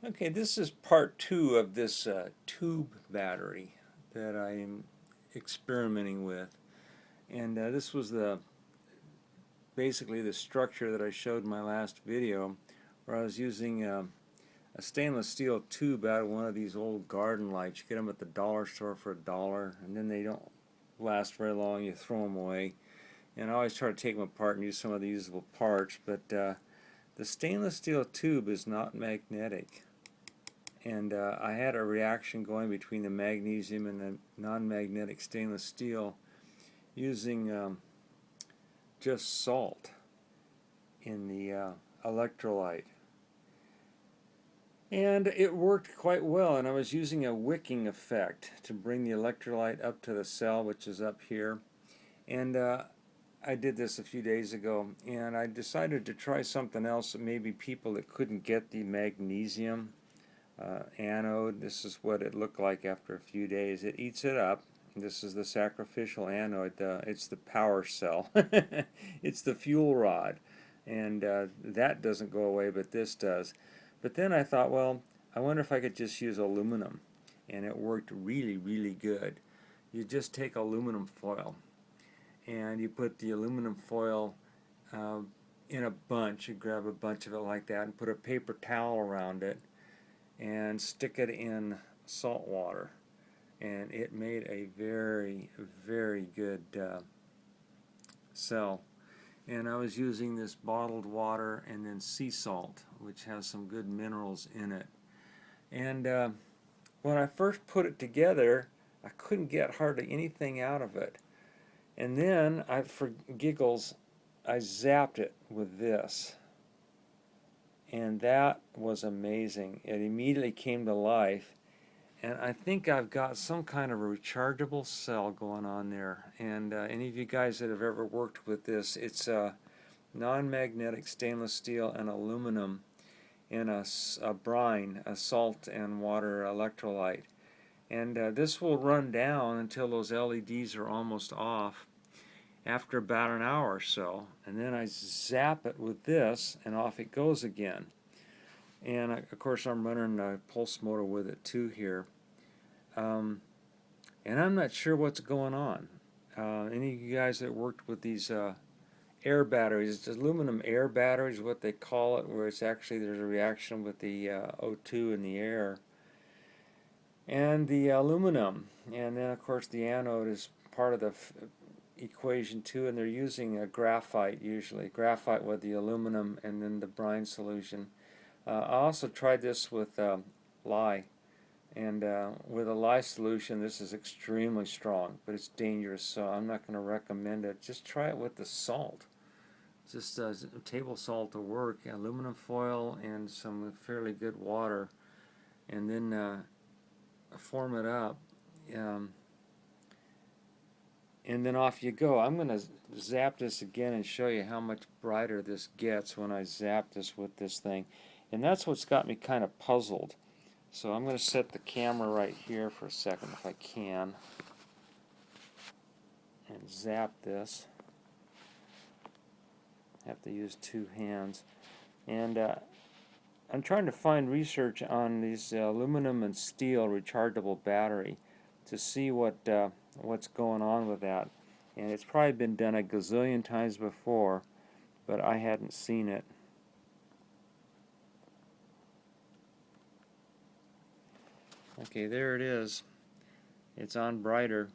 Okay, this is part two of this tube battery that I am experimenting with. And this was basically the structure that I showed in my last video, where I was using a stainless steel tube out of one of these old garden lights. You get them at the dollar store for $1, and then they don't last very long. You throw them away. And I always try to take them apart and use some of the usable parts, but the stainless steel tube is not magnetic. And I had a reaction going between the magnesium and the non-magnetic stainless steel using just salt in the electrolyte. And it worked quite well, and I was using a wicking effect to bring the electrolyte up to the cell, which is up here. And I did this a few days ago, and I decided to try something else that maybe people that couldn't get the magnesium anode. This is what it looked like after a few days. It eats it up. This is the sacrificial anode. It's the power cell. It's the fuel rod, and that doesn't go away, but this does. But then I thought, well, I wonder if I could just use aluminum, and it worked really, really good. You just take aluminum foil, and you put the aluminum foil in a bunch. You grab a bunch of it like that, and put a paper towel around it, and stick it in salt water, and it made a very, very good cell. And I was using this bottled water and then sea salt, which has some good minerals in it. And when I first put it together, I couldn't get hardly anything out of it. And then, for giggles, I zapped it with this. And that was amazing. It immediately came to life, and I think I've got some kind of a rechargeable cell going on there. And any of you guys that have ever worked with this, it's non-magnetic stainless steel and aluminum in a brine, a salt and water electrolyte. And this will run down until those LEDs are almost off after about an hour or so, and then I zap it with this, and off it goes again. And of course I'm running a pulse motor with it too here, and I'm not sure what's going on. Any of you guys that worked with these air batteries, it's aluminum air batteries, what they call it, where it's actually there's a reaction with the O2 in the air and the aluminum, and then of course the anode is part of the equation too, and they're using a graphite, usually graphite with the aluminum and then the brine solution. I also tried this with lye, and with a lye solution this is extremely strong, but it's dangerous, so I'm not going to recommend it. Just try it with the salt. Just table salt to work, aluminum foil and some fairly good water, and then form it up. And then off you go. I'm going to zap this again and show you how much brighter this gets when I zap this with this thing. And that's what's got me kind of puzzled. So I'm going to set the camera right here for a second if I can. And zap this. I have to use two hands. And I'm trying to find research on these aluminum and steel rechargeable battery to see what's going on with that. And it's probably been done a gazillion times before, but I hadn't seen it. Okay, there it is. It's on brighter,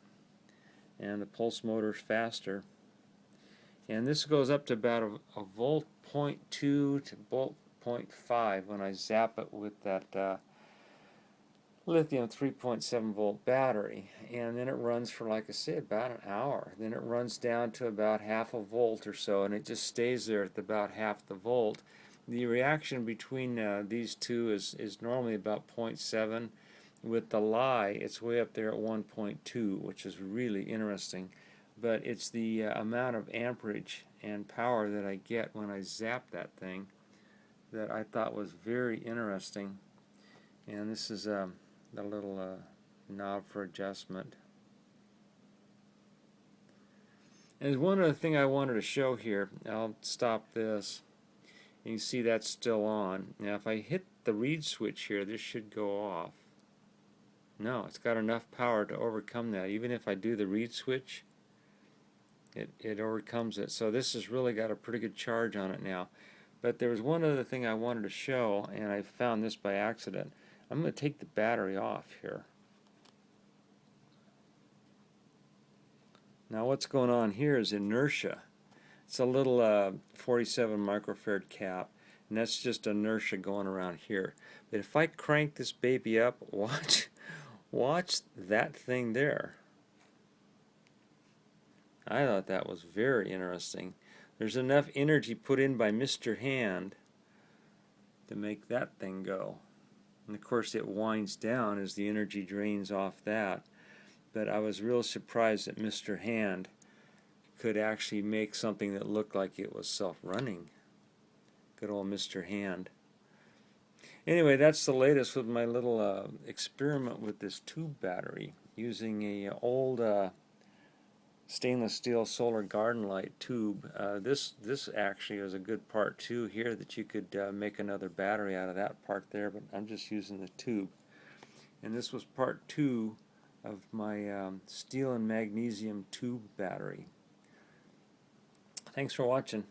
and the pulse motor's faster. And this goes up to about a volt 0.2 to volt 0.5 when I zap it with that lithium 3.7 volt battery, and then it runs for, like I said, about an hour. Then it runs down to about half a volt or so, and it just stays there at about half the volt. The reaction between these two is normally about 0.7. With the lye, it's way up there at 1.2, which is really interesting. But it's the amount of amperage and power that I get when I zap that thing that I thought was very interesting. And this is the little knob for adjustment. And one other thing I wanted to show here, I'll stop this, And you see that's still on. Now if I hit the reed switch here, this should go off. No, it's got enough power to overcome that. Even if I do the reed switch, it overcomes it. So this has really got a pretty good charge on it now. But there was one other thing I wanted to show, and I found this by accident. I'm going to take the battery off here. Now what's going on here is inertia. It's a little 47 microfarad cap, and that's just inertia going around here. But if I crank this baby up, watch that thing there. I thought that was very interesting. There's enough energy put in by Mr. Hand to make that thing go. And of course it winds down as the energy drains off that. But I was real surprised that Mr. Hand could actually make something that looked like it was self-running. Good old Mr. Hand. Anyway, that's the latest with my little experiment with this tube battery using a old stainless steel solar garden light tube. This actually is a good part too here, that you could make another battery out of that part there, but I'm just using the tube. And this was part 2 of my steel and magnesium tube battery. Thanks for watching.